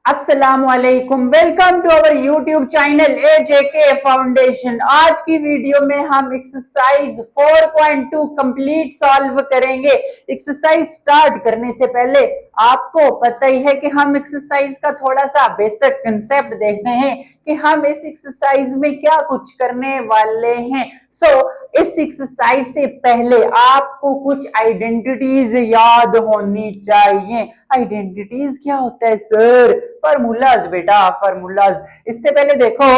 अस्सलामुअलैकुम, welcome to our YouTube channel AJK foundation. आज की वीडियो में हम एक्सरसाइज 4.2 कंप्लीट सॉल्व करेंगे। एक्सरसाइज स्टार्ट करने से पहले आपको पता ही है कि हम एक्सरसाइज का थोड़ा सा बेसिक कंसेप्ट देखते हैं कि हम इस एक्सरसाइज में क्या कुछ करने वाले हैं। इस एक्सरसाइज से पहले आपको कुछ आइडेंटिटीज याद होनी चाहिए। आइडेंटिटीज क्या होता है सर? फॉर्मूलाज बेटा, फॉर्मूलाज। इससे पहले देखो,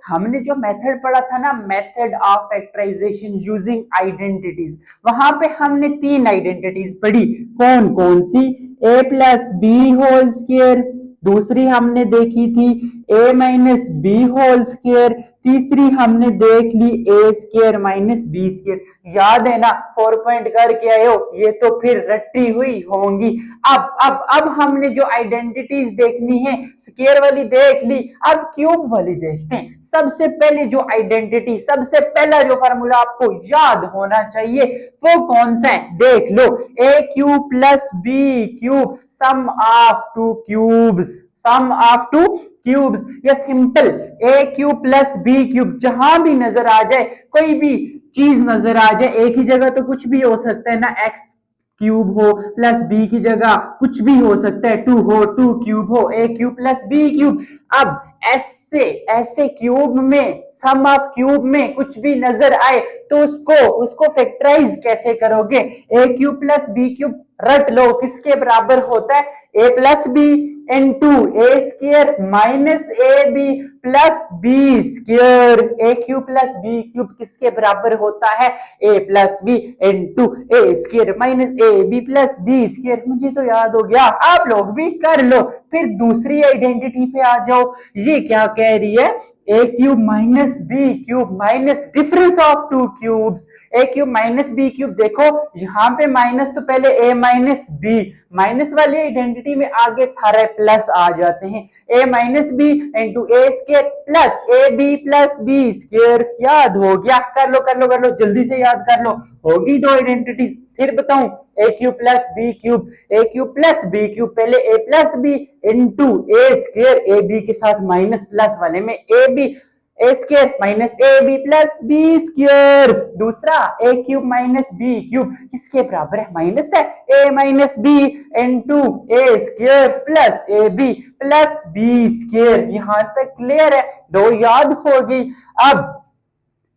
हमने जो मेथड पढ़ा था ना, method of factorization using identities, वहां पे हमने 3 आइडेंटिटीज पढ़ी। कौन कौन सी? a plus B whole square, दूसरी हमने देखी थी a minus B whole square, तीसरी हमने देख ली a square minus b square. याद है ना? 4 पॉइंट करके आए हो, ये तो फिर रट्टी हुई होंगी। अब हमने जो आइडेंटिटीज देखनी है, स्क्वायर वाली देख ली, अब क्यूब वाली देखते हैं। सबसे पहले जो आइडेंटिटी, सबसे पहला जो फार्मूला आपको याद होना चाहिए वो कौन सा है? देख लो, a cube plus B cube sum of two cubes, sum of two cubes. या simple a cube plus B cube, जहां भी नजर आ जाए, कोई भी चीज नजर आ जाए, एक ही जगह तो कुछ भी हो सकता है ना, x क्यूब हो प्लस बी की जगह कुछ भी हो सकता है, 2 हो, 2 क्यूब हो, a cube plus B cube. अब ऐसे क्यूब में, सम ऑफ क्यूब में कुछ भी नजर आए तो उसको फैक्टराइज कैसे करोगे? a cube plus B cube रट लो, किसके बराबर होता है? a plus B into A square minus A B plus B square. ए क्यूब प्लस बी क्यूब किसके बराबर होता है? a plus B into A square minus A B plus B square. मुझे तो याद हो गया, आप लोग भी कर लो। फिर दूसरी आइडेंटिटी पे आ जाओ। ये क्या कह रही है? a cube minus B cube minus difference of two cubes. a cube minus B cube, देखो यहां पे माइनस तो पहले a माइनस बी, माइनस वाली आइडेंटिटी में आगे सारे प्लस आ जाते हैं। a minus B into A square plus A B plus B square. याद हो गया? कर लो कर लो कर लो, जल्दी से याद कर लो। होगी 2 आइडेंटिटीज। फिर बताऊं, a cube plus B cube, a cube plus B cube, पहले a plus B into A square, a b के साथ माइनस प्लस वाले में a b, A square minus A B plus B square. दूसरा a cube minus B cube किसके बराबर है? Minus है, a minus B into A square plus A B plus B square. यहां तक क्लियर है? 2 याद हो गई। अब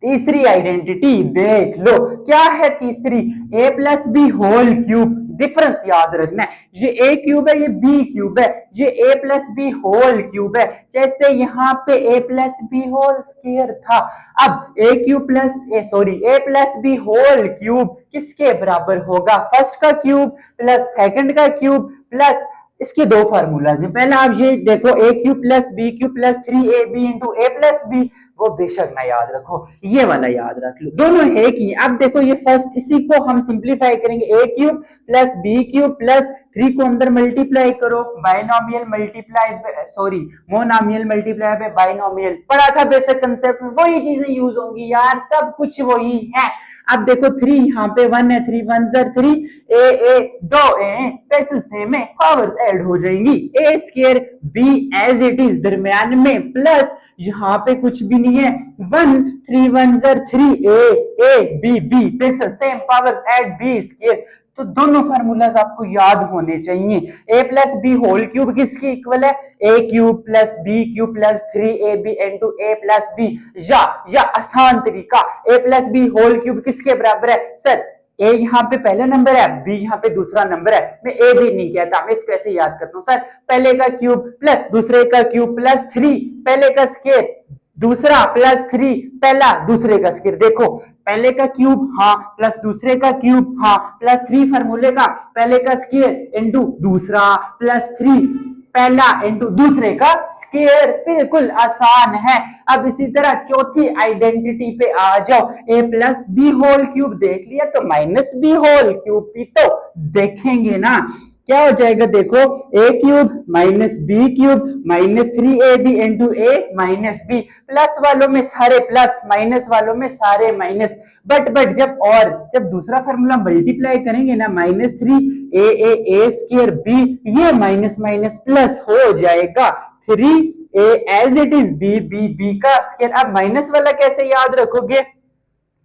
तीसरी आइडेंटिटी देख लो, क्या है तीसरी? a plus B whole cube. Difference याद रखना है, ये a क्यूब है, ये b क्यूब है, ये a plus B whole cube है। जैसे यहाँ पे a plus B whole square था, अब a cube plus a plus B whole cube किसके बराबर होगा? फर्स्ट का क्यूब प्लस सेकंड का क्यूब प्लस, इसके 2 फार्मूलाज हैं। पहला आप ये देखो, a cube plus B cube plus 3ab into a plus b, वो बेशक ना याद रखो, ये वाला याद रख लो, दोनों है कि। अब देखो ये फर्स्ट, इसी को हम सिंप्लीफाई करेंगे। a cube plus B cube plus 3 को अंदर मल्टीप्लाई करो, binomial multiply, sorry monomial multiply पे बाइनोमियल पढ़ा था बेसिक कंसेप्ट में, वही चीजें यूज होंगी यार, सब कुछ वही है। अब देखो 3 यहाँ पे 1 है, 3 1 ज़र 3, ए 2 पैसे सेम है, पावर्स ऐड हो जाएंगी। A square B as it is दरमियान में, प्लस यहाँ पे कुछ भी नहीं है, 1 3 1 ज़र 3, ए बी बी पैसे same, powers add b square. तो दोनों फार्मूलाज आपको याद होने चाहिए। a plus B whole cube किसके इक्वल है? a cube plus B cube plus 3ab into a plus b. या आसान तरीका, a plus B whole cube किसके बराबर है? सर a यहाँ पे पहला नंबर है, b यहाँ पे दूसरा नंबर है, मैं a भी नहीं कहता, मैं इसको ऐसे याद करता हूँ। सर पहले का क्यूब प्लस दूसरे का क्यूब प्लस 3, पहले का स्क्वायर दूसरा प्लस 3, पहला दूसरे का स्क्वायर। देखो पहले का क्यूब हाँ प्लस दूसरे का क्यूब हाँ प्लस 3 फार्मूले का, पहले का स्क्वायर इंटू दूसरा प्लस 3, पहला इंटू दूसरे का स्क्वायर। बिल्कुल आसान है। अब इसी तरह चौथी आइडेंटिटी पे आ जाओ, a plus B whole cube देख लिया, तो माइनस बी होल क्यूब भी तो देखेंगे ना। क्या हो जाएगा देखो, A cube minus B cube minus 3ab into A minus B, plus वालों में सारे प्लस, माइनस वालों में सारे माइनस। बट जब दूसरा फार्मूला मल्टीप्लाई करेंगे ना, माइनस 3a स्क्वायर बी, ये माइनस माइनस प्लस हो जाएगा 3a as it is b का स्क्वायर। अब माइनस वाला कैसे याद रखोगे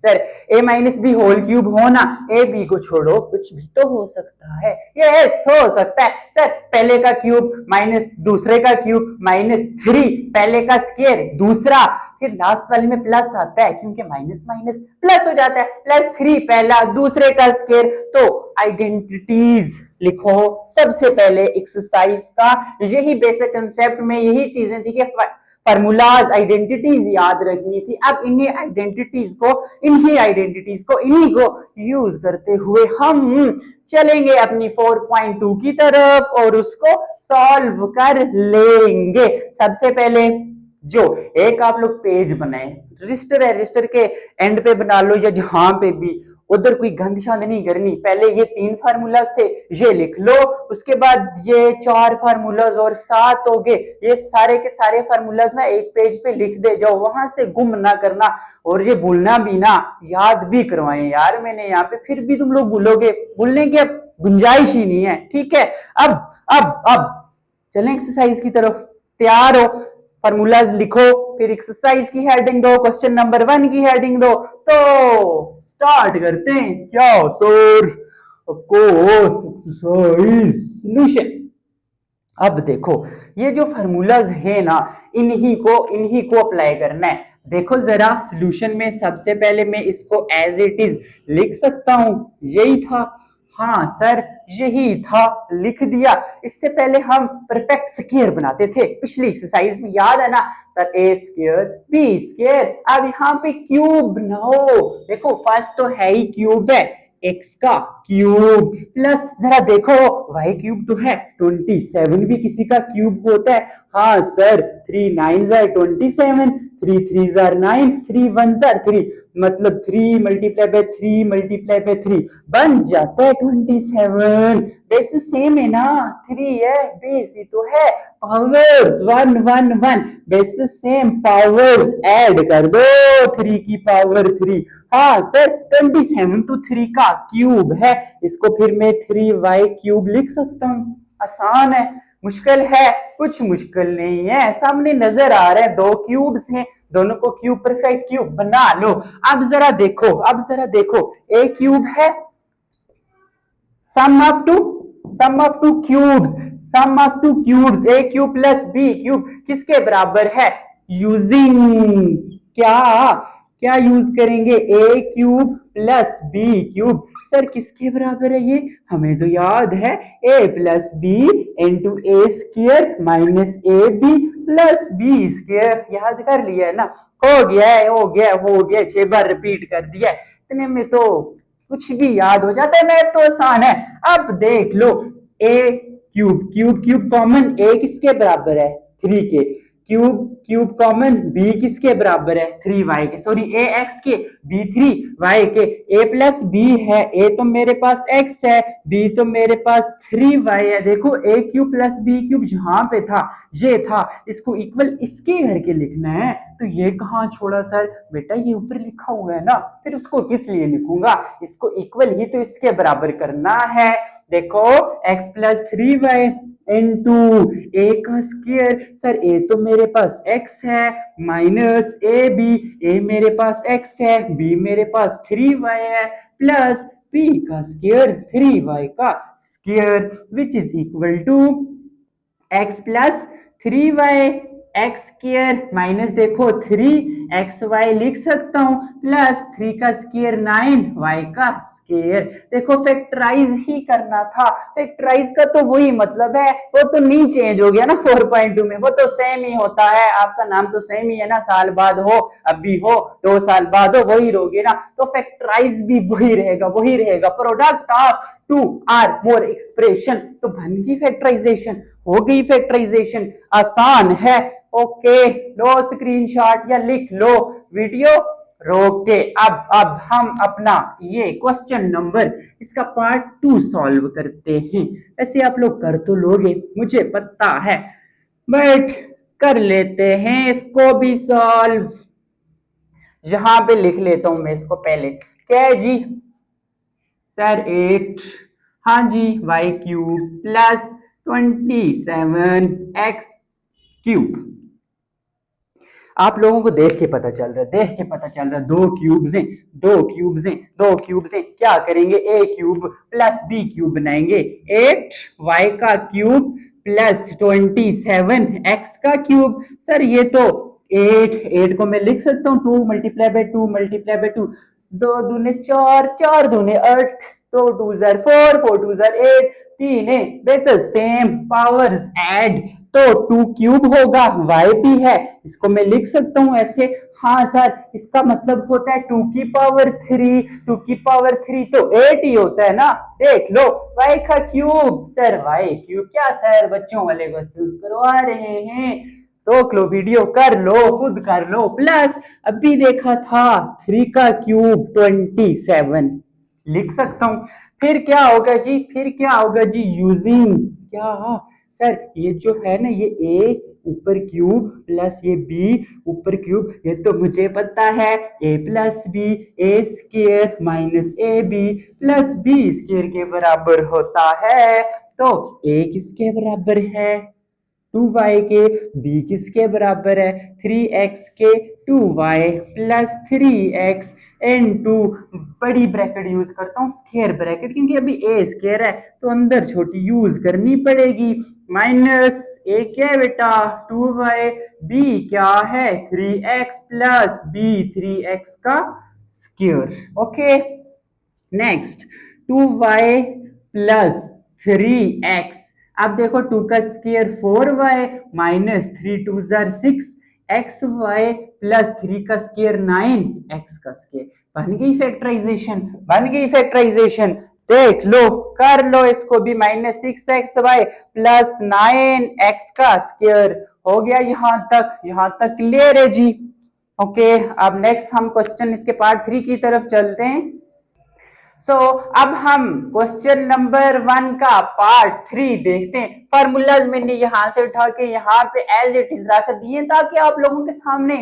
sir, a minus B whole cube हो ना, ए बी को छोड़ो, कुछ भी तो हो सकता है, यस हो सकता है सर। पहले का क्यूब माइनस दूसरे का क्यूब माइनस 3, पहले का स्क्वायर दूसरा, फिर लास्ट वाले में प्लस आता है क्योंकि माइनस माइनस प्लस हो जाता है, प्लस 3 पहला दूसरे का स्क्वायर। तो आइडेंटिटीज लिखो सबसे पहले एक्सरसाइज का, यही बेसिक कंसेप्ट में यही चीजें थी कि फार्मूलाज आइडेंटिटीज याद रखनी थी। अब इन्हीं आइडेंटिटीज को इन्हीं को यूज करते हुए हम चलेंगे अपनी 4.2 की तरफ और उसको सॉल्व कर लेंगे। सबसे पहले जो एक आप लोग पेज बनाए, रजिस्टर है, रजिस्टर के एंड पे बना लो या जहां पे भी, उधर कोई गंद शांद नहीं करनी। पहले ये 3 फार्मूलाज थे, ये लिख लो, उसके बाद ये 4 फार्मूलाज और 7 हो गए। ये सारे के सारे फार्मूलाज ना एक पेज पे लिख दे जाओ, वहां से गुम ना करना, और ये भूलना भी ना, याद भी करवाएं यार मैंने यहाँ पे, फिर भी तुम लोग भूलोगे, भूलने की अब गुंजाइश ही नहीं है, ठीक है। अब चलें एक्सरसाइज की तरफ, तैयार हो, फार्मूलाज लिखो, फिर एक्सरसाइज की हेडिंग दो, क्वेश्चन नंबर 1 की हेडिंग दो, तो स्टार्ट करते हैं। क्या sir? Of course exercise solution. अब देखो ये जो फार्मूलाज है ना, इन्हीं को अप्लाई करना है। देखो जरा सॉल्यूशन में सबसे पहले मैं इसको एज इट इज लिख सकता हूं, यही था, हाँ सर यही था, लिख दिया। इससे पहले हम परफेक्ट स्क्वायर बनाते थे पिछली एक्सरसाइज में, याद है ना सर, ए स्क्वायर बी स्क्वायर। अब यहाँ पे क्यूब बनाओ, देखो फर्स्ट तो है ही क्यूब है, एक्स का क्यूब प्लस, जरा देखो वाई क्यूब तो है, 27 भी किसी का क्यूब होता है, हाँ sir 3 9s are 27, 3 3s are 9, 3 1s are 3, मतलब 3 मल्टीप्लाई बाय 3 मल्टीप्लाई बाय 3 बन जाता है 27। बेस सेम है ना, 3 है, बेस ही तो है, powers 1 1 1, base same, powers add कर दो, 3 की पावर 3, हाँ सर 27 तो 3 का क्यूब है, इसको फिर मैं 3y क्यूब लिख सकता हूँ। आसान है, मुश्किल है? कुछ मुश्किल नहीं है, सामने नजर आ रहा है 2 क्यूब्स हैं, दोनों को क्यूब परफेक्ट क्यूब बना लो। अब जरा देखो ए क्यूब है, sum of two cubes, A cube plus B cube किसके बराबर है? यूजिंग क्या यूज करेंगे? A cube plus B cube. Sir किसके बराबर है ये? हमें तो याद है, A plus B into A square minus A B plus B square, याद कर लिया है ना? हो गया 6 बार रिपीट कर दिया है, इतने में तो कुछ भी याद हो जाता है, मैथ तो आसान है। अब देख लो, ए क्यूब कॉमन, ए किसके बराबर है? 3 के, क्यूब कॉमन, बी किसके बराबर है? 3y के, सॉरी ए एक्स के, बी 3y के, ए प्लस बी है, ए तो मेरे पास x है, बी तो मेरे पास 3y है। देखो A cube plus B cube जहां पे था ये था, इसको इक्वल इसके घर के लिखना है, तो ये कहाँ छोड़ा सर? बेटा ये ऊपर लिखा हुआ है ना, फिर उसको किस लिए लिखूंगा? इसको इक्वल ही तो इसके बराबर करना है। देखो x plus 3y into A का स्क्वायर, सर ए तो मेरे पास x है, माइनस ए बी, ए मेरे पास x है, b मेरे पास 3y है, प्लस b का स्क्वायर 3y का square, which is equal to x plus 3y x square minus देखो 3xy लिख सकता हूं, प्लस 3 का स्क्वायर 9y का स्क्वायर। देखो फैक्टराइज ही करना था, फैक्टराइज का तो वही मतलब है, वो तो नहीं चेंज हो गया ना 4.2 में, वो तो सेम ही होता है, आपका नाम तो सेम ही है ना, साल बाद हो अभी हो 2 साल बाद हो वही रहोगे ना, तो फैक्टराइज भी वही रहेगा, product of 2 or more expression, तो बन गई फैक्टराइजेशन, हो गई फैक्टराइजेशन, आसान है। ओके लो स्क्रीनशॉट या लिख लो, वीडियो रोक के अब हम अपना ये क्वेश्चन नंबर इसका पार्ट 2 सॉल्व करते हैं। ऐसे आप लोग कर तो लोगे मुझे पता है, बट कर लेते हैं इसको भी सॉल्व। यहां पे लिख लेता हूं मैं इसको पहले। क्या है जी सर 8, हाँ जी Y cube plus 27x cube. आप लोगों को देख के पता चल रहा है, देख के पता चल रहा है, दो क्यूब्स हैं, दो क्यूब्स हैं, दो क्यूब्स हैं। क्या करेंगे, A cube plus B cube बनाएंगे। 8y का क्यूब प्लस 27x का क्यूब। सर ये तो 8 को मैं लिख सकता हूँ 2 multiply by 2 multiply by 2, 2 दूने 4, 4 दूने 8, 2 2 jar 4, 4 2 जार 8, तीन है बेसिस सेम पावर्स ऐड, तो 2 क्यूब होगा, y भी है, इसको मैं लिख सकता हूं ऐसे। हाँ सर इसका मतलब होता है 2 की पावर 3, 2 की पावर 3 तो 8 ही होता है ना। देख लो y का क्यूब, सर y क्यूब क्या सर बच्चों वाले क्वेश्चन करवा रहे हैं, रोक लो वीडियो, कर लो खुद कर लो। प्लस अभी देखा था 3 का क्यूब 27 लिख सकता हूं। फिर क्या होगा जी, फिर क्या होगा जी, यूजिंग क्या सर ये जो है ना ये a ऊपर क्यूब प्लस ये b ऊपर क्यूब, ये तो मुझे पता है a plus B A square minus A B plus B square के बराबर होता है। तो a किसके बराबर है 2y के, b किसके बराबर है 3x के, 2y प्लस 3x इनटू बड़ी ब्रैकेट यूज करता हूं स्क्वायर ब्रैकेट, क्योंकि अभी a स्क्वायर है तो अंदर छोटी यूज करनी पड़ेगी। माइनस a क्या है बेटा 2y, b क्या है 3x प्लस b 3x का square. Okay next 2y plus 3x, अब देखो 2 का स्क्वायर 4y माइनस 3 2 जार 6, एक्स वाई प्लस 3 का स्क्वायर 9, एक्स का स्क्वायर। बन गई फैक्टराइजेशन, बन गई फैक्टराइजेशन। देख लो कर लो इसको भी, माइनस 6xy प्लस 9x का स्क्वायर हो गया। यहां तक क्लियर है जी। ओके अब नेक्स्ट हम क्वेश्चन इसके पार्ट 3 की तरफ चलते हैं। अब हम क्वेश्चन नंबर 1 का पार्ट 3 देखते हैं। फार्मूलाज मैंने यहां से उठा के यहाँ पे एज इट इज रख दिए ताकि आप लोगों के सामने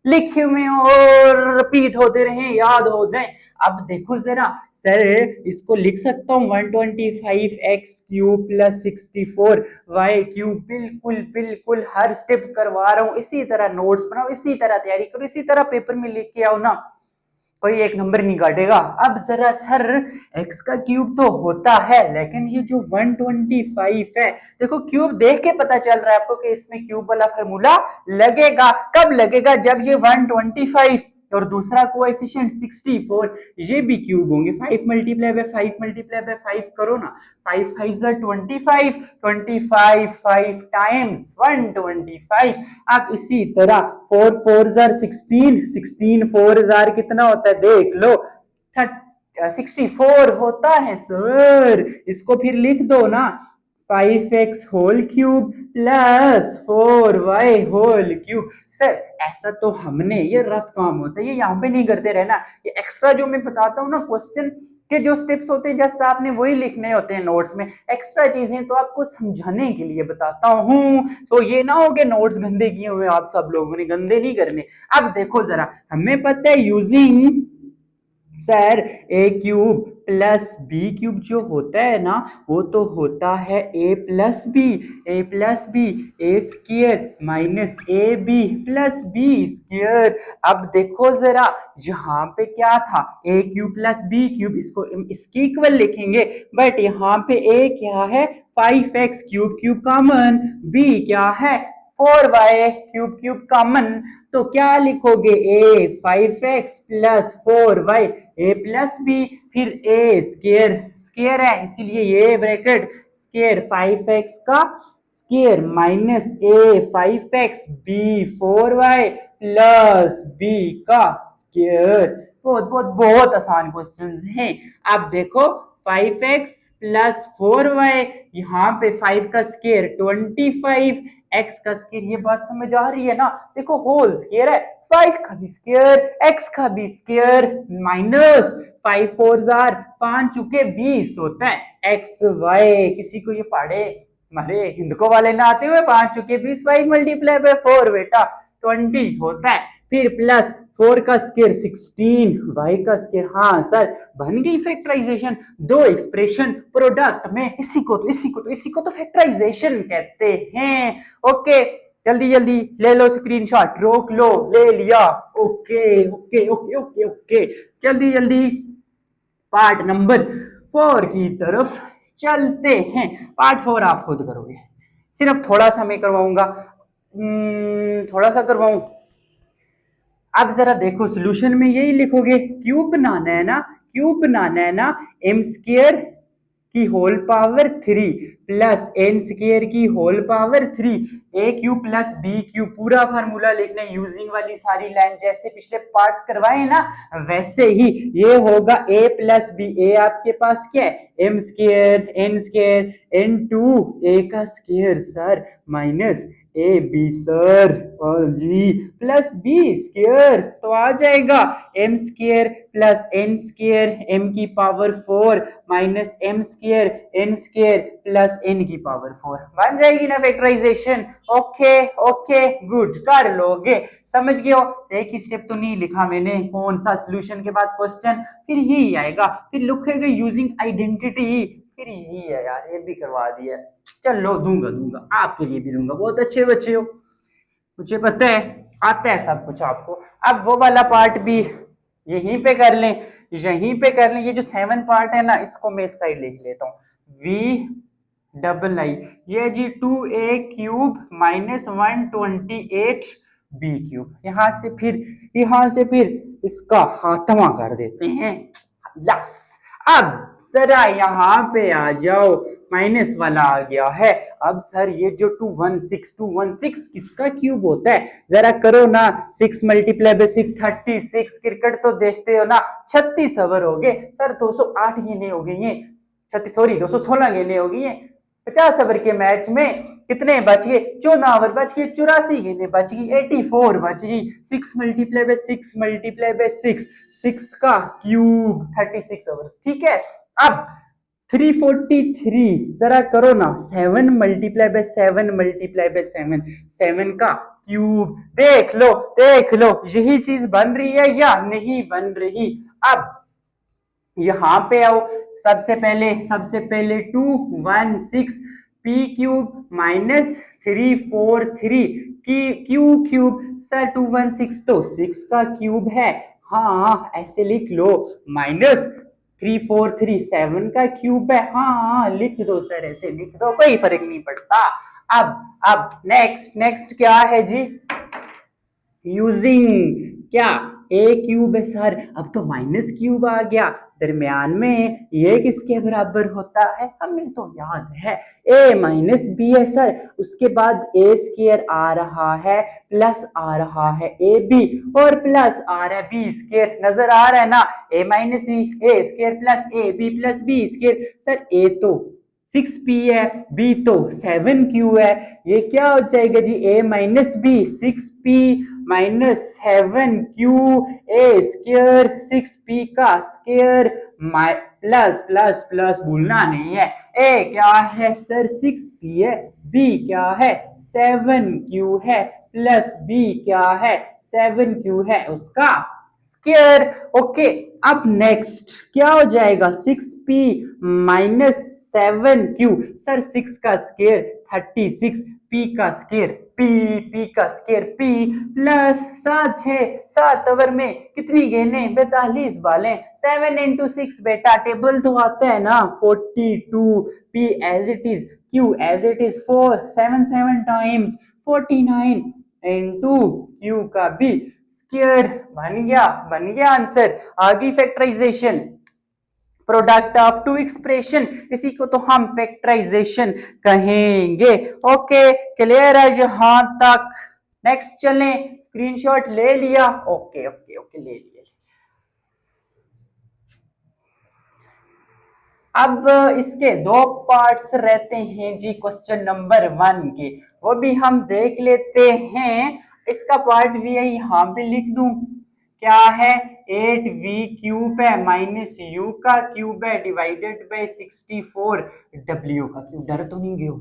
लिखे हुए और रिपीट होते रहे, याद हो जाए। अब देखो जरा सर इसको लिख सकता हूँ 125x cube plus 64y cube, बिल्कुल बिल्कुल हर स्टेप करवा रहा हूँ, इसी तरह नोट्स बनाओ, इसी तरह तैयारी करो, इसी तरह पेपर में लिख के आओ ना, कोई एक नंबर नहीं काटेगा। अब जरा सर x का क्यूब तो होता है, लेकिन ये जो 125 है, देखो क्यूब देख के पता चल रहा है आपको कि इसमें क्यूब वाला फार्मूला लगेगा। कब लगेगा, जब ये 125 और दूसरा कोएफिशिएंट 64 ये भी क्यूब होंगे। 5 मल्टीप्लाई बाय 5 मल्टीप्लाई बाय 5 करो ना, 5 5 25, 25 5 टाइम्स 125। अब इसी तरह 4 4 16, 16 4 कितना होता है देख लो 64 होता है सर। इसको फिर लिख दो ना 5x whole cube plus 4y whole cube. Sir ऐसा तो हमने, ये रफ काम होता है, ये यहाँ पे नहीं करते रहना, ये एक्स्ट्रा जो मैं बताता हूँ ना क्वेश्चन के जो स्टेप्स होते हैं जैसे आपने वही लिखने होते हैं नोट्स में, एक्स्ट्रा चीजें तो आपको समझाने के लिए बताता हूँ। तो ये ना हो कि नोट्स गंदे किए हुए आप सब लोगों ने, गंदे नहीं करने। अब देखो जरा हमें पता है using sir A cube plus B cube जो होता है ना वो तो होता है A plus B, A plus B A square minus A B plus B square. अब देखो जरा यहाँ पे क्या था A cube plus B cube, इसको इसके इक्वल लिखेंगे, बट यहाँ पे ए क्या है 5x cube cube common, B क्या है 4y क्यूब क्यूब कॉमन, तो क्या लिखोगे a 5x प्लस 4y a प्लस बी, फिर a स्क्वायर स्क्वायर है इसीलिए ये ब्रैकेट स्क्वायर 5x का square minus a 5x b 4y plus b का स्क्वायर। बहुत बहुत बहुत आसान क्वेश्चंस हैं। अब देखो 5x प्लस 4y, यहाँ पे 5 का स्क्वायर 25, एक्स का स्क्वायर, ये बात समझ आ रही है ना। देखो होल स्क्वायर है, 5 का भी स्क्वायर, एक्स का भी स्क्वायर, माइनस 5 4 जार 5 चुके 20 होता है एक्स वाई। किसी को ये पढ़े हमारे हिंदको वाले ना आते हुए 5 चुके 20, 5 मल्टीप्लाई बाय 4 बेटा 20 होता है। फिर प्लस 4 का स्क्वायर 16, y का स्क्वायर, हाँ सर बन गई फैक्टराइजेशन। दो एक्सप्रेशन प्रोडक्ट में, इसी को तो फैक्टराइजेशन कहते हैं। ओके जल्दी जल्दी ले लो स्क्रीनशॉट, रोक लो, ले लिया। Okay okay okay okay okay जल्दी जल्दी पार्ट नंबर 4 की तरफ चलते हैं। पार्ट 4 आप खुद करोगे, सिर्फ थोड़ा सा मैं करवाऊंगा, थोड़ा सा करवाऊं। अब जरा देखो सोल्यूशन में यही लिखोगे, क्यूब बनाना है ना, क्यूब बनाना है ना, एम स्क्वायर की होल पावर 3 प्लस एन स्क्वायर की whole power 3, a cube plus B cube, पूरा फार्मूला लिखना है यूजिंग वाली सारी लाइन, जैसे पिछले पार्ट्स करवाए ना वैसे ही। ये होगा ए प्लस बी, ए आपके पास क्या है M square N to A का स्क्वायर सर, माइनस ए बी सर और जी प्लस बी स्क्वायर, तो आ जाएगा M square plus N square M की power 4 minus M square N square plus N की पावर 4, बन जाएगी ना फैक्टराइजेशन। ओके ओके गुड, कर लोगे, समझ गए हो। एक ही स्टेप तो नहीं लिखा मैंने, कौन सा सोल्यूशन के बाद क्वेश्चन, फिर यही आएगा, फिर लिखेगा यूजिंग आइडेंटिटी, फिर यही है यार, ये भी करवा दिया। चलो दूंगा आपके लिए भी दूंगा, बहुत अच्छे बच्चे हो, मुझे पता है आता है सब कुछ आपको। अब वो वाला पार्ट भी यहीं पे कर लें, यहीं पे कर लें। ये जो 7 पार्ट है ना, इसको मैं इस साइड लिख लेता हूँ, वी डबल आई, ये g 2a cube minus 128 b cube, यहां से फिर इसका खात्मा कर देते हैं। यस, अब जरा यहाँ पे आ जाओ, माइनस वाला आ गया है। अब सर ये जो 216 किसका क्यूब होता है, जरा करो ना, 6 मल्टीप्लाई बाय 6 36, क्रिकेट तो देखते हो ना, 36 ओवर हो गए सर, 208 गेंदें हो गई हैं, 36 सॉरी 216 गेंदें हो गई हैं। 50 ओवर के मैच में कितने बच गए, 14 ओवर बच गए, 84 गेंदें बच गई, 84 बच गई। 6 मल्टीप्लाई बाय 6 का क्यूब 36 ओवर, ठीक है। अब 343 जरा करो ना, 7 मल्टीप्लाई बाय 7 का क्यूब, देख लो यही चीज बन रही है या नहीं बन रही। अब यहां पे आओ, सबसे पहले 216 पी क्यूब माइनस 343 की क्यूब सर, 216 तो 6 का क्यूब है, हाँ ऐसे लिख लो, माइनस 3437 का क्यूब है, हाँ लिख दो सर, ऐसे लिख दो, कोई फर्क नहीं पड़ता। अब नेक्स्ट क्या है जी, यूजिंग क्या, ए क्यूब है सर, अब तो माइनस क्यूब आ गया दरमियान में, ये किसके बराबर होता है, हमें तो याद है ए माइनस बी है सर, उसके बाद ए स्क्वायर आ रहा है प्लस आ रहा है ए बी, और प्लस आ रहा है बी स्क्वायर, नजर आ रहा है ना, A minus B A square plus A B plus B square. Sir A तो 6p है, b तो 7q है, ये क्या हो जाएगा जी, a minus b 6p minus 7q, a square 6p का स्क्वायर प्लस प्लस प्लस भूलना नहीं है, a क्या है सर 6p है, b क्या है 7q है, प्लस b क्या है 7q है, उसका स्क्वायर। ओके अब नेक्स्ट क्या हो जाएगा, 6p माइनस 7q, सर 6 का स्क्वायर 36, p का स्क्वायर p का स्क्वायर p प्लस 7 ओवर में कितनी गेंदें, 42 बालें, 7 into 6 बेटा, टेबल तो आता है ना, 42 p as it is, q as it is, 4 7 times 49 into q का भी स्क्वायर, बन गया आंसर, आगे factorisation, product of two expression, इसी को तो हम फैक्टराइजेशन कहेंगे। ओके क्लियर है यहां तक, नेक्स्ट चलें, स्क्रीनशॉट ले लिया, ओके ओके ओके ले लिया। अब इसके दो पार्ट्स रहते हैं जी क्वेश्चन नंबर 1 के, वो भी हम देख लेते हैं। इसका पार्ट भी है, यहाँ पे लिख दूं, क्या है 8v क्यूब है माइनस यू का क्यूब है डिवाइडेड बाय 64 w का क्यूब। डर तो नहीं गयो?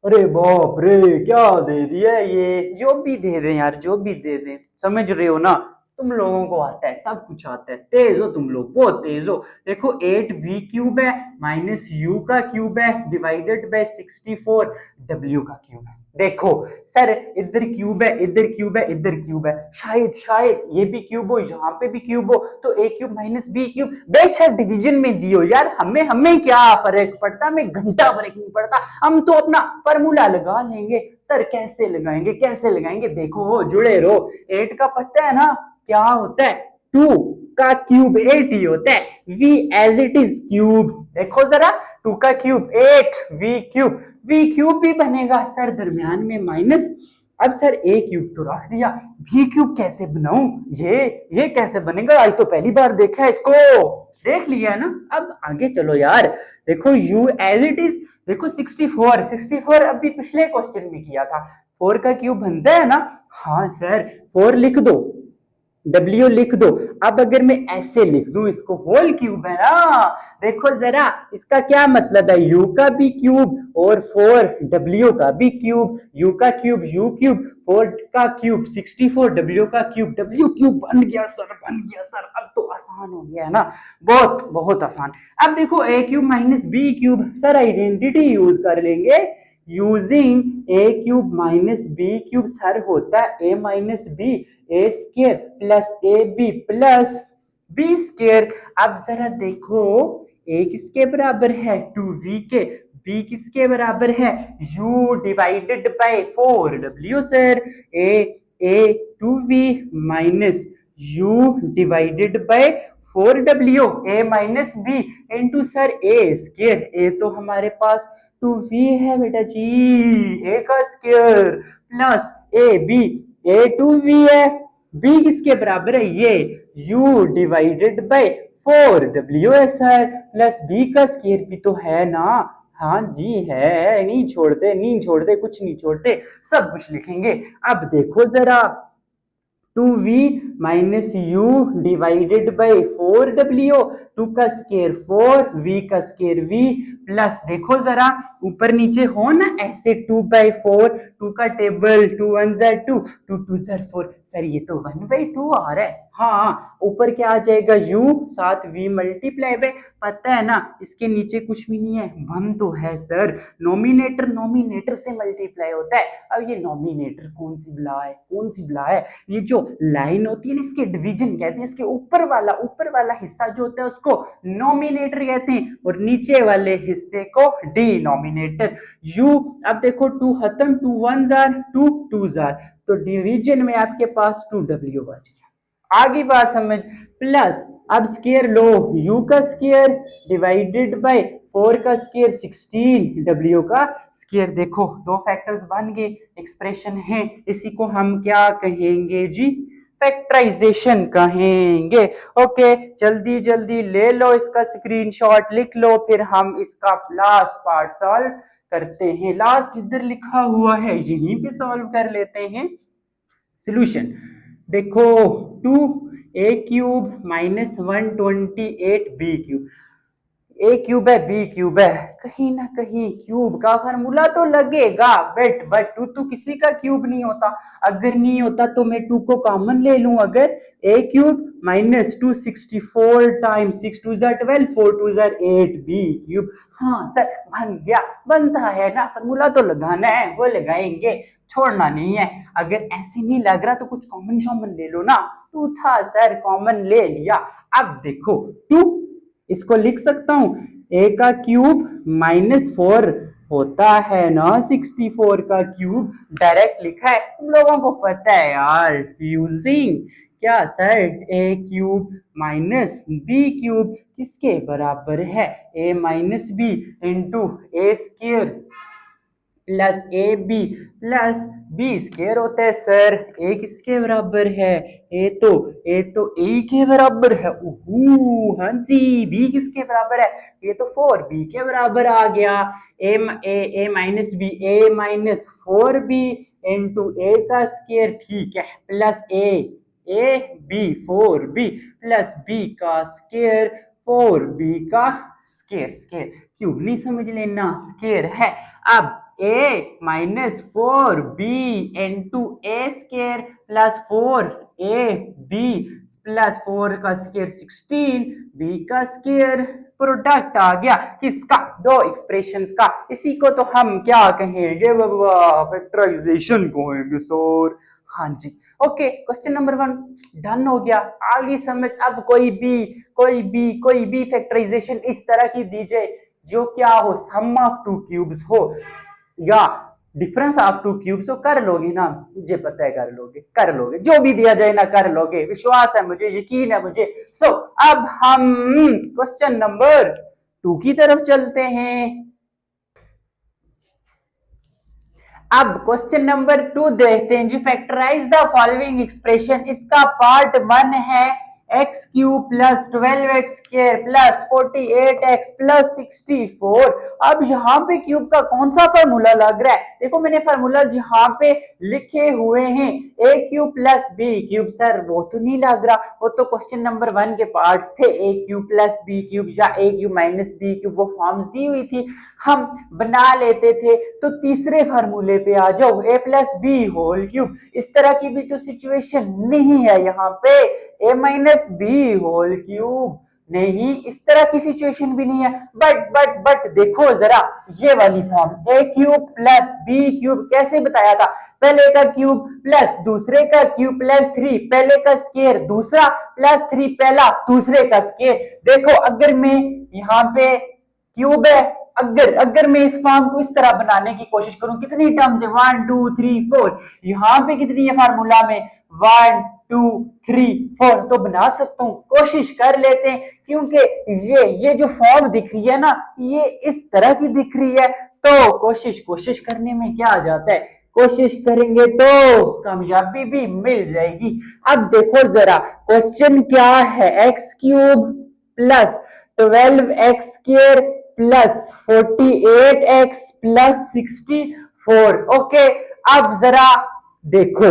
अरे बाप रे, क्या दे दिया ये। जो भी दे दे यार, जो भी दे दे, समझ रहे हो ना? तुम लोगों को आता है, सब कुछ आता है, तेज हो तुम लोग, बहुत तेज हो। देखो 8v क्यूब है माइनस यू का क्यूब है डिवाइडेड बाय 64 w का क्यूब है। देखो सर, इधर क्यूब है, इधर क्यूब है, इधर क्यूब है, शायद शायद ये भी क्यूब हो, यहाँ पे भी क्यूब हो, तो a cube minus B cube बेशक डिवीजन में दियो यार, हमें हमें क्या फर्क पड़ता, हमें घंटा फर्क नहीं पड़ता, हम तो अपना फॉर्मूला लगा लेंगे। सर कैसे लगाएंगे, कैसे लगाएंगे? देखो वो जुड़े रहो। 8 का पता है ना क्या होता है? 2 का क्यूब 8 ही होता है, v as it is cube. देखो जरा, 2 का क्यूब 8, v क्यूब भी बनेगा सर, दरमियान में माइनस। अब सर a क्यूब तो रख दिया, v क्यूब कैसे बनाऊं? ये कैसे बनेगा? आज तो पहली बार देखा है इसको। देख लिया है ना? अब आगे चलो यार। देखो u एज इट इज, देखो 64 अभी पिछले क्वेश्चन में किया था, 4 का क्यूब बनता है ना? हाँ सर, 4 लिख दो, W लिख दो। अब अगर मैं ऐसे लिख दूं, इसको होल क्यूब है ना, देखो जरा इसका क्या मतलब है, u का भी क्यूब और 4 w का भी क्यूब, u का क्यूब u क्यूब, 4 का क्यूब 64, w का क्यूब w क्यूब। बन गया सर, बन गया सर, अब तो आसान हो गया है ना, बहुत बहुत आसान। अब देखो a cube minus B cube, sir identity use कर लेंगे, using A cube minus B cube sir होता है A minus B, A square plus A B plus B square. अब जरा देखो, ए किसके बराबर है? 2v के, b किसके बराबर है? u divided by 4w। Sir A 2v माइनस u divided by 4w, a minus B into sir A square, A तो हमारे पास 2v है बेटा जी, a का स्क्वायर प्लस ए 2v है, b किसके बराबर है? ये u डिवाइडेड बाय 4w है सर, प्लस b का स्क्वायर भी तो है ना। हाँ जी है, नहीं छोड़ते, नहीं छोड़ते, कुछ नहीं छोड़ते, सब कुछ लिखेंगे। अब देखो जरा, 2v minus you divided by 4w, 2 का स्केयर 4, v का स्केयर v प्लस, देखो जरा ऊपर नीचे हो ना ऐसे, 2/4, 2 का टेबल, 2 1 जार 2, 2 2 जार 4। सर ये तो 1/2 आ रहा है। हाँ, ऊपर क्या आ जाएगा? u साथ v मल्टीप्लाई बाय, पता है ना इसके नीचे कुछ भी नहीं है, 1 तो है सर, नॉमिनेटर नॉमिनेटर से मल्टीप्लाई होता है। अब ये नॉमिनेटर कौन सी बला है, कौन सी बला है? ये जो लाइन होती है ना, इसके डिवीजन कहते हैं, इसके ऊपर वाला हिस्सा जो होता है उसको नॉमिनेटर कहते हैं, और नीचे वाले हिस्से को डिनोमिनेटर। u, अब देखो 2 खत्म, 2 1 जार 2, 2 जार, तो डिवीजन में आपके पास 2w बच गया। आगे बात समझ। प्लस अब स्केयर लो, u का स्केयर डिवाइडेड बाय 4 का स्केयर 16w का स्केयर। देखो दो फैक्टर्स बन गए, एक्सप्रेशन है, इसी को हम क्या कहेंगे जी? फैक्टराइजेशन कहेंगे। ओके, जल्दी जल्दी ले लो इसका स्क्रीनशॉट, लिख लो, फिर हम इसका लास्ट पार्ट सॉल्व करते हैं। लास्ट इधर लिखा हुआ है, यहीं पे सॉल्व कर लेते हैं। सोल्यूशन देखो, 2a cube minus 128 b cube, A cube है बी क्यूब है, कहीं ना कहीं क्यूब का फार्मूला तो लगेगा, बट टू तो किसी का क्यूब नहीं होता। अगर नहीं होता तो मैं 2 को कॉमन ले लूं, अगर ए क्यूब माइनस 264 टाइम्स 6 2 जार 12, 4 2 जार 8 बी क्यूब। हाँ सर बन गया, बनता है ना, फार्मूला तो लगाना है, वो लगाएंगे, छोड़ना नहीं है। अगर ऐसे नहीं लग रहा तो कुछ कॉमन शॉमन ले लो ना, 2 था सर, कॉमन ले लिया। अब देखो 2, इसको लिख सकता हूं, a का क्यूब माइनस 4 होता है ना, 64 का क्यूब डायरेक्ट लिखा है, तुम लोगों को पता है यार, यूजिंग क्या sir, a cube minus b cube किसके बराबर है? a minus B into A square plus A B plus B square होता है। सर ए किसके बराबर है? ए तो ए के बराबर है। हाँ जी। बी किसके बराबर है? ये तो 4b के बराबर आ गया। A minus B, A minus 4b into A का स्क्वायर, ठीक है, प्लस ए बी 4b प्लस बी का स्क्वायर 4b का स्क्वायर। स्क्वायर क्यूब नहीं समझ लेना, स्क्वायर है। अब ए माइनस 4b इंटू ए स्क्वायर प्लस 4ab प्लस 4 का स्क्वायर 16 b का स्क्वायर, प्रोडक्ट आ गया किसका? दो एक्सप्रेशंस का। इसी को तो हम क्या कहेंगे बाबा? फैक्टराइजेशन कहेंगे सर। हाँ जी। ओके, क्वेश्चन नंबर 1 डन हो गया। आगे समझ। अब कोई भी फैक्टराइजेशन इस तरह की दी जाए जो क्या हो, सम ऑफ टू क्यूब्स हो या डिफरेंस ऑफ टू क्यूब्स हो, कर लोगे ना? मुझे पता है कर लोगे जो भी दिया जाए ना कर लोगे, विश्वास है मुझे, यकीन है मुझे। सो अब हम क्वेश्चन नंबर 2 की तरफ चलते हैं। अब क्वेश्चन नंबर 2 देखते हैं जी। Factorise the following expression. इसका पार्ट 1 है X cube plus 12x square plus 48x plus 64। अब यहाँ पे क्यूब का कौन सा फार्मूला लग रहा है? देखो मैंने फार्मूला यहाँ पे लिखे हुए हैं, A cube plus B cube. Sir वो तो नहीं लग रहा, वो तो क्वेश्चन नंबर 1 के पार्ट्स थे, ए क्यूब प्लस बी क्यूब या ए क्यूब माइनस बी क्यूब, वो फॉर्म्स दी हुई थी, हम बना लेते थे। तो तीसरे फार्मूले पे आ जाओ, ए प्लस बी होल क्यूब। इस तरह की भी तो सिचुएशन नहीं है यहाँ पे, ए माइनस बी होल क्यूब नहीं, इस तरह की सिचुएशन भी नहीं है। बट देखो जरा ये वाली फॉर्म, ए क्यूब प्लस बी क्यूब कैसे बताया था? पहले का क्यूब प्लस दूसरे का क्यूब प्लस 3, पहले का स्क्वायर दूसरा प्लस 3 पहला दूसरे का स्क्वायर। देखो अगर मैं यहाँ पे क्यूब है, अगर मैं इस फॉर्म को इस तरह बनाने की कोशिश करूं, कितनी टर्म्स है? 1 2 3 4। यहाँ पे कितनी है फार्मूला में? 1 2 3 4। तो बना सकता हूँ, कोशिश कर लेते हैं, क्योंकि ये जो फॉर्म दिख रही है ना, ये इस तरह की दिख रही है। तो कोशिश करने में क्या आ जाता है, कोशिश करेंगे तो कामयाबी भी मिल जाएगी। अब देखो जरा क्वेश्चन क्या है, X cube plus 12x square plus 48x plus 64। Okay, अब जरा देखो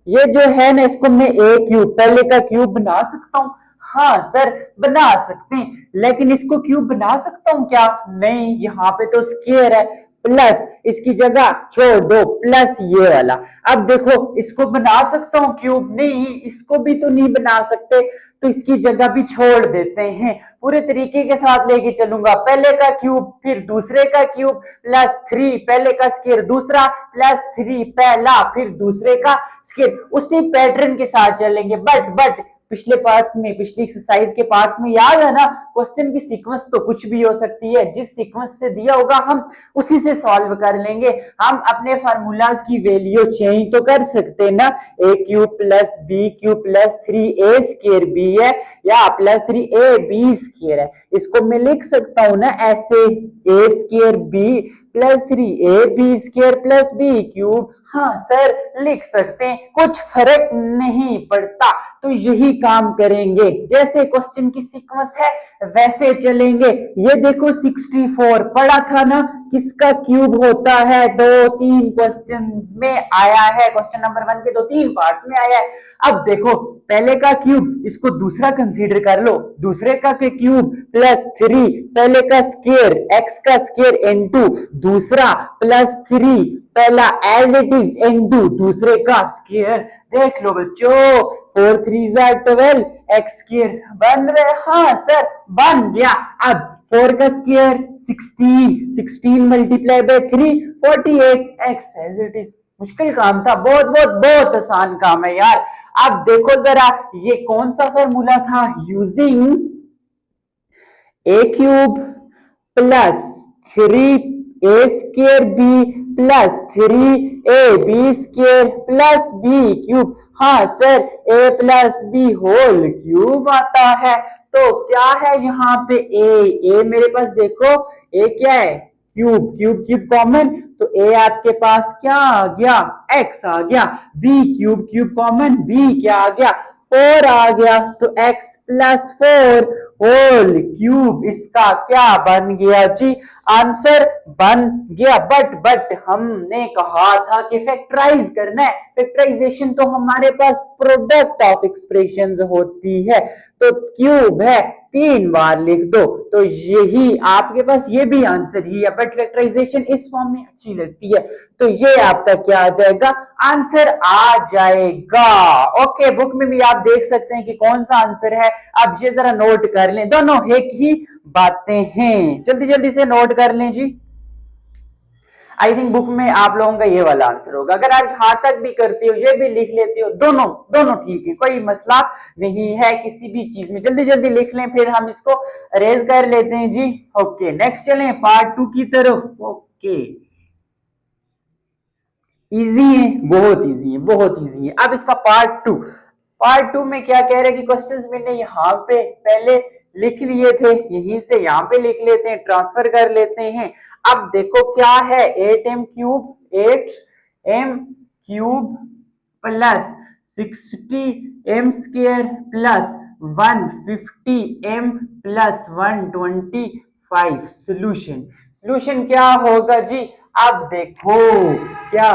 ये जो है ना, इसको मैं ए क्यूब, पहले का क्यूब बना सकता हूं। हाँ सर बना सकते हैं, लेकिन इसको क्यूब बना सकता हूं क्या? नहीं, यहाँ पे तो स्क्वायर है, प्लस इसकी जगह छोड़ दो प्लस ये वाला। अब देखो इसको बना सकता हूं क्यूब? नहीं, इसको भी तो नहीं बना सकते, तो इसकी जगह भी छोड़ देते हैं। पूरे तरीके के साथ लेके चलूंगा, पहले का क्यूब फिर दूसरे का क्यूब प्लस 3, पहले का स्क्वायर दूसरा प्लस 3 पहला फिर दूसरे का स्क्वायर, उसी पैटर्न के साथ चलेंगे। बट पिछले पार्ट्स में, पिछली एक्सरसाइज के पार्ट्स में याद है ना, क्वेश्चन की सीक्वेंस तो कुछ भी हो सकती है, जिस सीक्वेंस से दिया होगा हम उसी से सॉल्व कर लेंगे। हम अपने फार्मूलाज की वैल्यू चेंज तो कर सकते हैं ना, A cube plus B cube plus 3a square B है या प्लस 3ab स्क्वायर है, इसको मैं लिख सकता हूं ना ऐसे, a square b plus 3ab square plus b cube. हाँ सर लिख सकते हैं, कुछ फर्क नहीं पड़ता। तो यही काम करेंगे, जैसे क्वेश्चन की सीक्वेंस है वैसे चलेंगे। ये देखो 64 पढ़ा था ना, किसका क्यूब होता है? 2-3 क्वेश्चंस में आया है, क्वेश्चन नंबर 1 के 2-3 पार्ट्स में आया है। अब देखो पहले का क्यूब, इसको दूसरा कंसीडर कर लो, दूसरे का के क्यूब प्लस 3, पहले का स्क्वायर एक्स का स्क्वायर इनटू दूसरा प्लस 3 पहला एज इट इज इनटू दूसरे का स्क्वायर। देख लो बच्चों, 4 3 12 एक्स स्क्वायर बन रहे। हाँ सर बन गया। अब 4 का square 16 multiply by 3 48 X as it is. मुश्किल काम था, बहुत आसान काम है यार। अब देखो जरा ये कौन सा फॉर्मूला था, using A cube plus 3a square B plus 3ab square plus b cube. हाँ sir a plus B whole cube आता है। तो क्या है यहाँ पे a मेरे पास देखो, a क्या है? क्यूब, क्यूब क्यूब कॉमन, तो ए आपके पास क्या आ गया, एक्स आ गया। B cube, cube common, B क्या आ गया, 4 आ गया, तो एक्स प्लस 4 होल क्यूब इसका क्या बन गया जी, आंसर बन गया। बट हमने कहा था कि फैक्टराइज करना है, फैक्टराइजेशन तो हमारे पास प्रोडक्ट ऑफ एक्सप्रेशंस होती है, तो क्यूब है 3 बार लिख दो, तो यही आपके पास ये भी आंसर ही है, बट फैक्टराइजेशन इस फॉर्म में अच्छी लगती है, तो ये आपका क्या आ जाएगा, आंसर आ जाएगा। ओके, बुक में भी आप देख सकते हैं कि कौन सा आंसर है, अब ये जरा नोट कर लें, दोनों एक ही बातें हैं, जल्दी जल्दी से नोट कर लें जी। आई थिंक बुक में आप लोगों का ये वाला आंसर होगा, अगर आप यहां तक भी करते हो, ये भी लिख लेते हो, दोनों दोनों ठीक है, कोई मसला नहीं है किसी भी चीज में, जल्दी जल्दी लिख लें, फिर हम इसको अरेज कर लेते हैं जी। ओके, नेक्स्ट चलें पार्ट 2 की तरफ। ओके, इजी है, बहुत इजी है, बहुत इजी है। अब इसका पार्ट 2, पार्ट 2 में क्या कह रहे हैं कि क्वेश्चंस मैंने यहाँ पे पहले लिख लिए थे, यहीं से यहाँ पे लिख लेते हैं, ट्रांसफर कर लेते हैं। अब देखो क्या है, 8m cube, 8m cube plus 60m square plus 150m plus 125 solution. Solution क्या होगा जी, अब देखो क्या,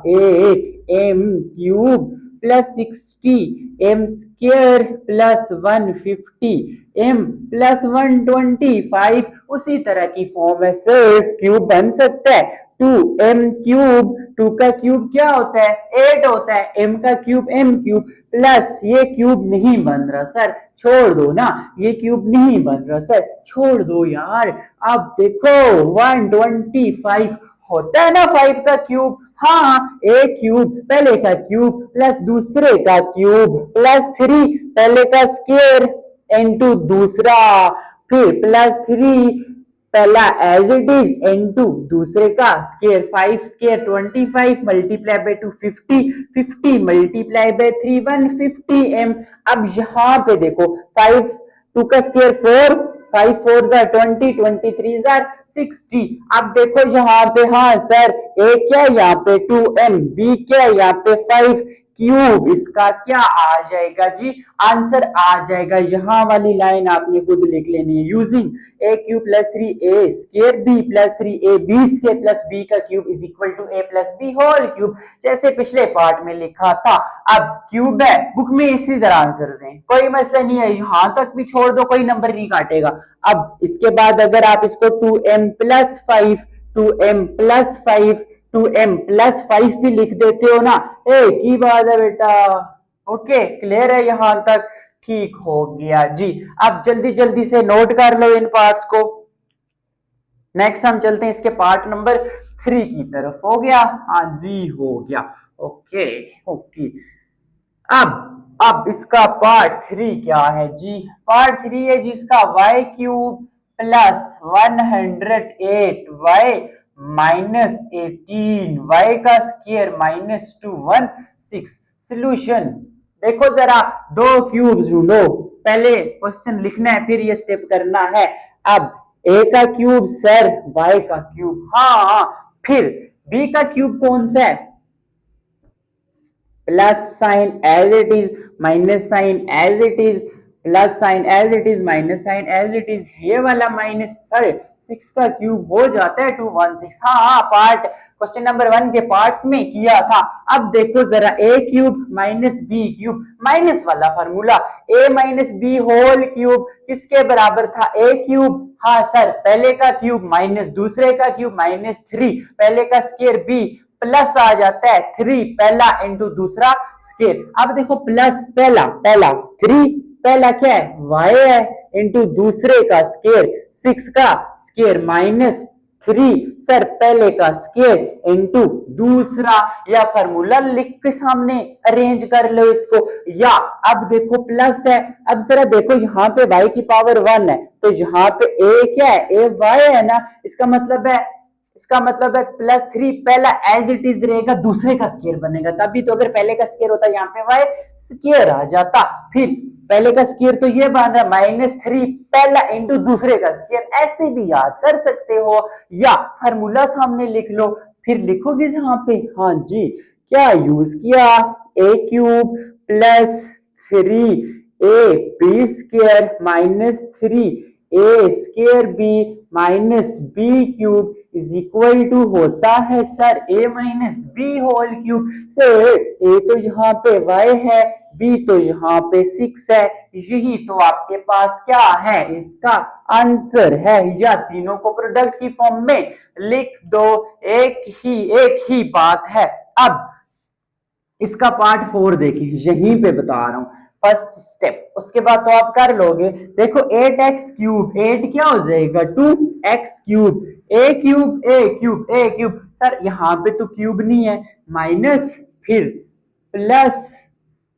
8m cube plus 60m square plus 150m plus 125 उसी तरह की फॉर्म है सर, क्यूब बन सकता है 2m क्यूब, 2 का क्यूब क्या होता है 8 होता है, m का क्यूब m क्यूब प्लस ये क्यूब नहीं बन रहा सर, छोड़ दो ना, ये क्यूब नहीं बन रहा सर, छोड़ दो यार। अब देखो 125 होता है ना 5 का क्यूब, हाँ, ए क्यूब पहले का क्यूब प्लस दूसरे का क्यूब प्लस 3 पहले का स्क्वायर इनटू दूसरा, फिर प्लस 3 पहला एज इट इज इनटू दूसरे का square, 5 square 25 multiply by 2 50, 50 multiply by 3 150m। अब यहाँ पे देखो 5 2 का स्क्वायर 4, 5 4 जार 20, 23 जार 60। अब देखो यहाँ पे, हाँ सर ए क्या यहाँ पे 2m, बी क्या यहाँ पे 5 क्यूब, इसका क्या आ जाएगा जी, आंसर आ जाएगा, यहाँ वाली लाइन आपने खुद लिख लेनी है, using A cube plus 3a square B plus 3ab square plus b का cube is equal to a plus b whole cube, जैसे पिछले पार्ट में लिखा था। अब क्यूब है, बुक में इसी तरह आंसर्स हैं, कोई मसला नहीं है, यहां तक भी छोड़ दो, कोई नंबर नहीं काटेगा। अब इसके बाद अगर आप इसको 2m plus 5, 2m plus 5, 2m plus 5 भी लिख देते हो ना, एक ही बात है बेटा। ओके, क्लियर है यहां तक, ठीक हो गया जी। अब जल्दी जल्दी से नोट कर लो इन पार्ट्स को। नेक्स्ट हम चलते हैं इसके पार्ट नंबर 3 की तरफ, हो गया, हाँ जी हो गया। ओके ओके, अब इसका पार्ट 3 क्या है जी, पार्ट 3 है जिसका y cube plus 108 y minus 18 y का स्क्वायर माइनस 216 सोल्यूशन। देखो जरा, दो क्यूब्स ढूंढो, पहले क्वेश्चन लिखना है फिर ये स्टेप करना है। अब a का क्यूब सर y का क्यूब, हाँ, फिर b का क्यूब कौन सा है, plus sign as it is, minus sign as it is, plus sign as it is, minus sign as it is, ये वाला माइनस सर 6 का क्यूब हो जाता है 216। हाँ, पार्ट क्वेश्चन नंबर 1 के पार्ट्स में किया था। अब देखो जरा, A cube minus B cube, minus वाला formula, A minus B whole cube किसके बराबर था, ए क्यूब, हाँ सर पहले का क्यूब माइनस दूसरे का क्यूब माइनस 3 पहले का स्क्वायर बी प्लस आ जाता है 3 पहला इंटू दूसरा स्क्वायर। अब देखो प्लस पहला 3 पहला क्या है y है इंटू दूसरे का स्क्वायर 6 का स्क्वायर माइनस 3 सर पहले का स्क्वायर इंटू दूसरा, या फार्मूला लिख के सामने अरेंज कर लो इसको। या अब देखो प्लस है, अब जरा देखो यहाँ पे y की पावर 1 है, तो यहाँ पे a क्या है, a y है ना, इसका मतलब है प्लस 3 पहला एज इट इज रहेगा, दूसरे का स्क्वायर बनेगा, तभी तो अगर पहले का स्क्वायर होता यहाँ पे y स्क्वायर आ जाता। फिर पहले का स्क्वायर तो ये बन रहा है -3 पहला इंटू दूसरे का स्क्वायर, ऐसे भी याद कर सकते हो या फार्मूला सामने लिख लो, फिर लिखोगे जहां पे, हाँ जी क्या यूज किया, A cube plus 3ab -3 A square B minus B cube is equal to होता है sir A minus B whole cube. Sir A तो यहाँ पे y है, बी तो यहाँ पे 6 है, यही तो आपके पास क्या है, इसका आंसर है, या तीनों को प्रोडक्ट की फॉर्म में लिख दो, एक ही बात है। अब इसका पार्ट 4 देखिए, यहीं पे बता रहा हूं फर्स्ट स्टेप, उसके बाद तो आप कर लोगे। देखो 8x क्यूब, 8 क्या हो जाएगा 2x cube, A cube A cube A cube, sir यहाँ पे तो क्यूब नहीं है, माइनस फिर प्लस,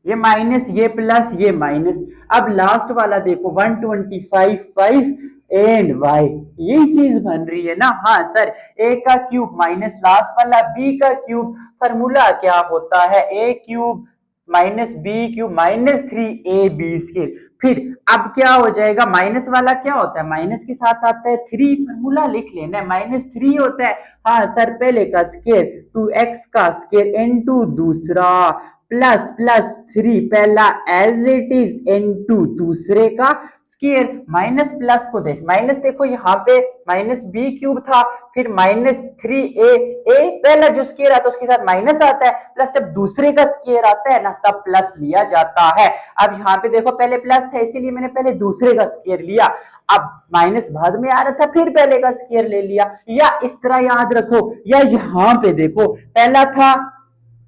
ये माइनस ये प्लस ये माइनस, अब लास्ट वाला देखो 125 5 एंड y, यही चीज बन रही है ना, हाँ सर a का क्यूब माइनस लास्ट वाला b का क्यूब, फार्मूला क्या होता है a cube minus B cube minus 3ab square, फिर अब क्या हो जाएगा, माइनस वाला क्या होता है, माइनस के साथ आता है 3, फार्मूला लिख लेना है -3 होता है, हाँ सर पहले का स्क्वायर 2x का स्क्वायर इनटू दूसरा प्लस प्लस 3 पहला एज इट इज इनटू दूसरे का स्क्वायर, माइनस प्लस को देख, माइनस देखो यहाँ पे माइनस बी क्यूब था, फिर -3a, ए पहला जो स्क्वायर आता है उसके साथ माइनस आता है, प्लस जब दूसरे का स्क्वायर आता है ना तब प्लस लिया जाता है। अब यहाँ पे देखो पहले प्लस था इसीलिए मैंने पहले दूसरे का स्क्वायर लिया, अब माइनस बाद में आ रहा था फिर पहले का स्क्वायर ले लिया, या इस तरह याद रखो, या यहाँ पे देखो पहला था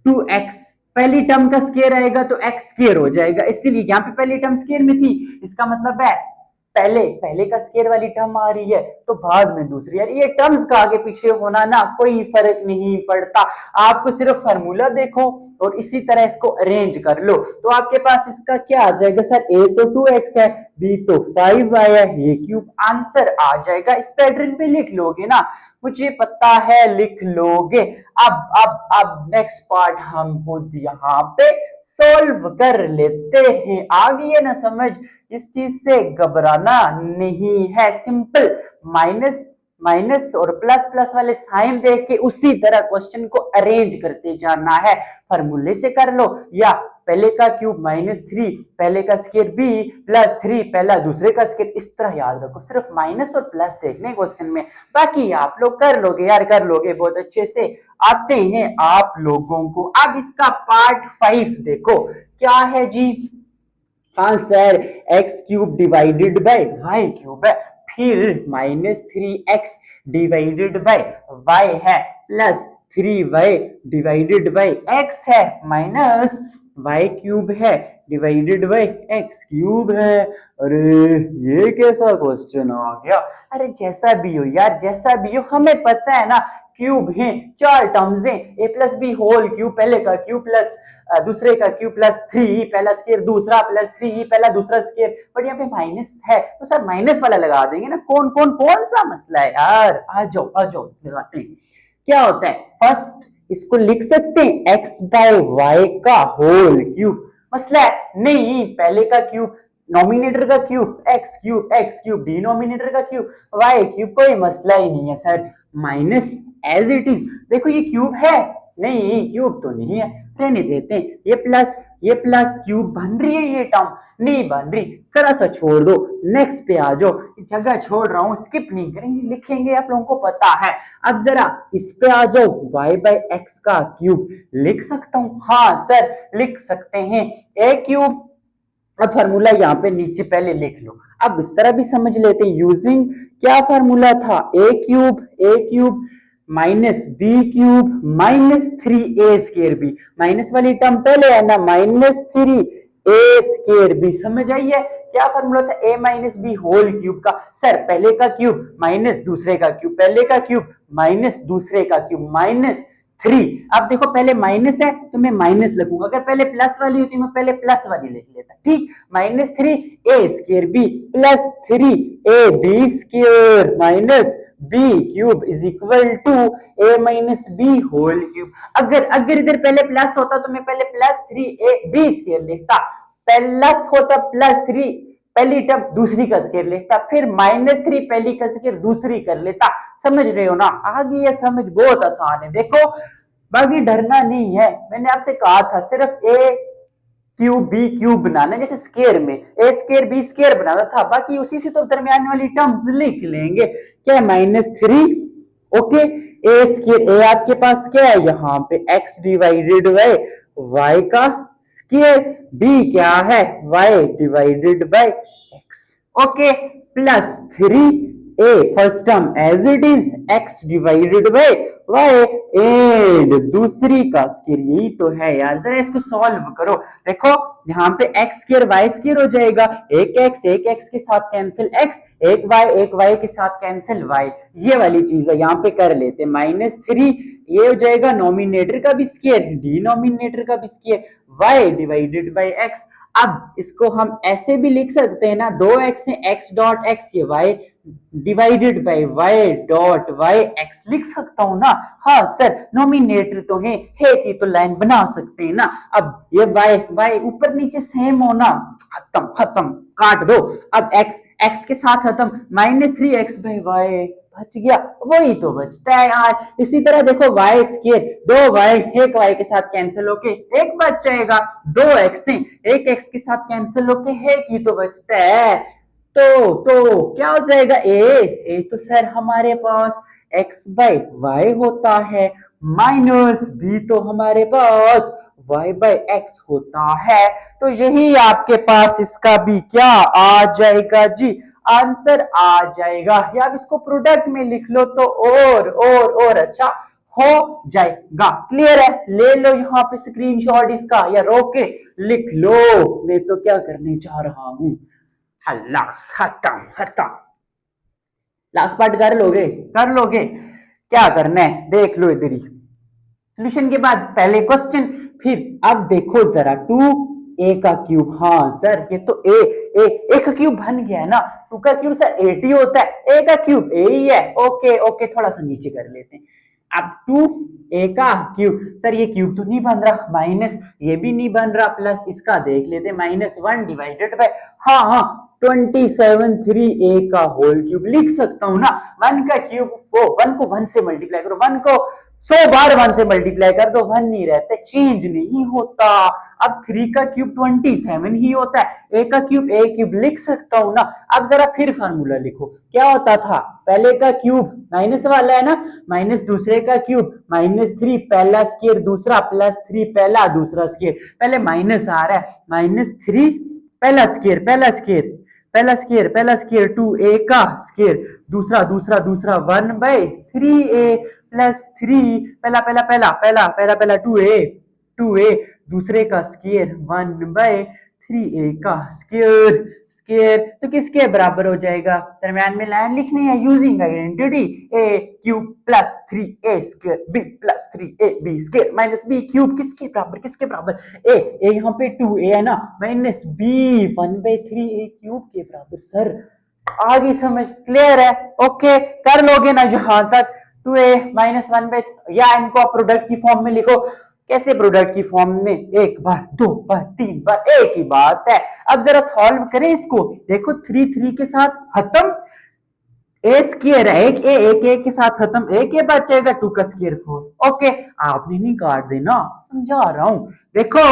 2x, पहली टर्म का स्क्वायर आएगा तो x स्क्वायर हो जाएगा, इसीलिए यहाँ पे पहली टर्म स्क्वायर में थी, इसका मतलब है पहले का स्क्वायर वाली टर्म आ रही है तो बाद में दूसरी, यार ये टर्म्स का आगे पीछे होना ना कोई फर्क नहीं पड़ता, आपको सिर्फ फार्मूला देखो और इसी तरह इसको अरेंज कर लो, तो आपके पास इसका क्या आ जाएगा सर, a तो 2x है, b तो 5y है, ये क्यूब आंसर आ जाएगा, इस पैटर्न पे लिख लोगे ना, मुझे पता है लिख लोगे। अब नेक्स्ट पार्ट हम खुद यहाँ पे सॉल्व कर लेते हैं, आ गई है ना समझ, इस चीज से घबराना नहीं है, सिंपल माइनस माइनस और प्लस प्लस वाले साइन देख के उसी तरह क्वेश्चन को अरेंज करते जाना है, फार्मूले से कर लो, या पहले का क्यूब -3 पहले का स्क्वायर b प्लस 3 पहला दूसरे का स्क्वायर, इस तरह याद रखो, सिर्फ माइनस और प्लस देखने क्वेश्चन में, बाकी आप लोग कर लोगे यार, कर लोगे बहुत अच्छे से, आते हैं आप लोगों को। अब इसका पार्ट 5 देखो क्या है जी, हाँ sir X cube divided by Y cube है, फिर -3x डिवाइडेड बाय y है plus 3y divided by x है माइनस y क्यूब है डिवाइडेड बाय x क्यूब है। अरे ये कैसा क्वेश्चन आ गया, अरे जैसा भी हो यार, जैसा भी हो, हमें पता है ना क्यूब है, 4 टर्म्स हैं, a plus B whole cube, पहले का क्यूब प्लस दूसरे का क्यूब प्लस 3 पहला स्क्वायर दूसरा प्लस 3 पहला दूसरा स्क्वायर, बट यहाँ पे माइनस है तो सर माइनस वाला लगा देंगे ना, कौन सा मसला है यार, आ जाओ लगाते हैं। क्या होता है, फर्स्ट इसको लिख सकते हैं x बाय वाई का होल क्यूब, मसला है नहीं, पहले का क्यूब नॉमिनेटर का क्यूब x क्यूब डिनोमिनेटर का क्यूब y क्यूब, कोई मसला ही नहीं है sir, minus as it is, देखो ये क्यूब है नहीं, क्यूब तो नहीं है, रहने देते हैं, ये प्लस क्यूब बन रही है, ये टर्म नहीं बन रही, जरा सा छोड़ दो, नेक्स्ट पे आ जाओ, जगह छोड़ रहा हूं, स्किप नहीं करेंगे, लिखेंगे, आप लोगों को पता है। अब जरा इस पे आ जाओ, y बाय एक्स का क्यूब लिख सकता हूं, हाँ सर लिख सकते हैं, a क्यूब, अब फार्मूला यहाँ पे नीचे पहले लिख लो, अब इस तरह भी समझ लेते हैं, यूजिंग क्या फार्मूला था, a cube minus B cube minus 3a square B, minus वाली टर्म पहले है ना, -3a स्क्वायर बी, समझ आई है, क्या फार्मूला था, a minus B whole cube का, सर पहले का क्यूब माइनस दूसरे का क्यूब, पहले का क्यूब माइनस दूसरे का क्यूब -3, अब देखो पहले माइनस है तो मैं माइनस लिखूंगा, अगर पहले प्लस वाली होती मैं पहले प्लस वाली लिख लेता, ठीक, -3a square B plus 3ab square minus B cube is equal to a minus B whole cube, अगर इधर पहले प्लस होता तो मैं पहले प्लस 3ab स्क्वायर लिखता, प्लस होता +3 पहली टर्म दूसरी का स्क्वायर लेता, फिर -3 पहली का स्क्वायर दूसरी कर लेता। समझ रहे हो ना? आगे ये समझ बहुत आसान है। देखो बाकी डरना नहीं है, मैंने आपसे कहा था सिर्फ ए क्यूब बी क्यूब बनाना, जैसे स्क्वायर में ए स्क्वायर बी स्क्वायर बनाना था, बाकी उसी से तो दरमियान वाली टर्म्स लिख लेंगे। क्या -3 ओके, ए स्क्वायर ए आपके पास क्या है यहाँ पे x डिवाइडेड बाय y का स्क्वायर, बी क्या है y divided by x okay, +3 A first term as it is x divided by y and दूसरी का स्क्वायर, यही तो है यार। जरा इसको सॉल्व करो। देखो यहाँ पे x स्क्वायर y स्क्वायर हो जाएगा, एक x के साथ कैंसिल x, एक y के साथ कैंसिल y, ये वाली चीज है यहाँ पे कर लेते। -3 ये हो जाएगा नॉमिनेटर का भी स्क्वायर डिनोमिनेटर का भी square, y divided by x। अब इसको हम ऐसे भी लिख सकते हैं ना, 2x है x डॉट x, ये y divided by y dot y x लिख सकता हूं ना? हाँ सर नॉमिनेटर तो है की तो लाइन बना सकते हैं ना। अब ये y ऊपर नीचे सेम हो ना, खत्म खत्म काट दो। अब x के साथ खत्म, -3x बाय y बच गया, वही तो बचता है यार। इसी तरह देखो y स्क्वायर 2y एक y के साथ कैंसिल होके एक बच जाएगा, 2x है एक x के साथ कैंसिल होके एक ही तो बचता है। तो क्या हो जाएगा, ए तो सर हमारे पास x बाय y होता है, माइनस b तो हमारे पास y बाय x होता है। तो यही आपके पास इसका भी क्या आ जाएगा जी, आंसर आ जाएगा। या आप इसको प्रोडक्ट में लिख लो तो और अच्छा हो जाएगा। क्लियर है? ले लो यहाँ पे स्क्रीनशॉट इसका, या रोक के लिख लो, मैं तो क्या करने जा रहा हूं। हल्लास खत्म। लास्ट पार्ट कर लोगे? क्या करना है देख लो इधर ही। सॉल्यूशन के बाद पहले क्वेश्चन, फिर अब देखो जरा 2a का क्यूब। हाँ सर ये तो a का क्यूब बन गया है ना, 2 का क्यूब सर 80 होता है, a का क्यूब a ही है। ओके थोड़ा सा नीचे कर लेते हैं। अब 2a का क्यूब, सर ये क्यूब तो नहीं बन रहा, माइनस ये भी नहीं बन रहा, प्लस इसका देख लेते हैं -1 डिवाइडेड बाय, हाँ 27 3a का होल क्यूब लिख सकता हूं ना। 1 का क्यूब 1 को 1 से मल्टीप्लाई करो, 1 को 100 बार 1 से मल्टीप्लाई कर दो, 1 नहीं रहते, चेंज नहीं होता। अब 3 का क्यूब 27 ही होता है, a का क्यूब a क्यूब लिख सकता हूं ना। अब जरा फिर फार्मूला लिखो, क्या होता था, पहले का क्यूब माइनस वाला है ना, माइनस दूसरे का क्यूब -3 पहला स्क्वायर दूसरा, +3 पहला दूसरा स्क्वायर, पहले माइनस आ रहा है, -3 पहला स्क्वायर 2a का स्क्वायर दूसरा 1/3a +3 पहला 2a दूसरे का स्क्वायर 1/3a का स्क्वायर तो किसके बराबर हो जाएगा, दरम्यान में लाइन लिखनी है using identity, a cube +3a square b +3ab square minus b cube किसके बराबर a यहाँ पे 2a है ना, माइनस b 1/3a क्यूब के बराबर। सर आगे समझ क्लियर है? ओके कर लोगे ना जहां तक 2a -1 या इनको आप प्रोडक्ट की फॉर्म में लिखो। कैसे प्रोडक्ट की फॉर्म में, एक बार 2 बार 3 बार, एक ही बात है। अब जरा सॉल्व करें इसको, देखो 3 के साथ खत्म, ए स्क्वायर है एक के साथ खत्म, एक ये बचेगा 2 का स्क्वायर 4। ओके आपने नहीं काट देना, समझा रहा हूं। देखो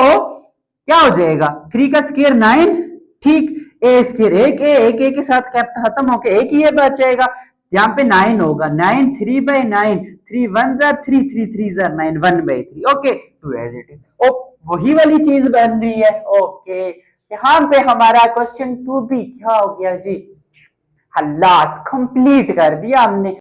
क्या हो जाएगा, 3 का स्क्वायर 9, ठीक, ए स्क्वायर एक के साथ कैप खत्म होके एक ही ये बचेगा, यहाँ पे 9 होगा, 9 3/9, 3 1 जार 3 3 जार 9 1/3। Okay 2 as it is. ओ वही वाली चीज बन रही है। ओके यहाँ पे हमारा क्वेश्चन 2 भी क्या हो गया जी, हल्लास कंप्लीट कर दिया हमने।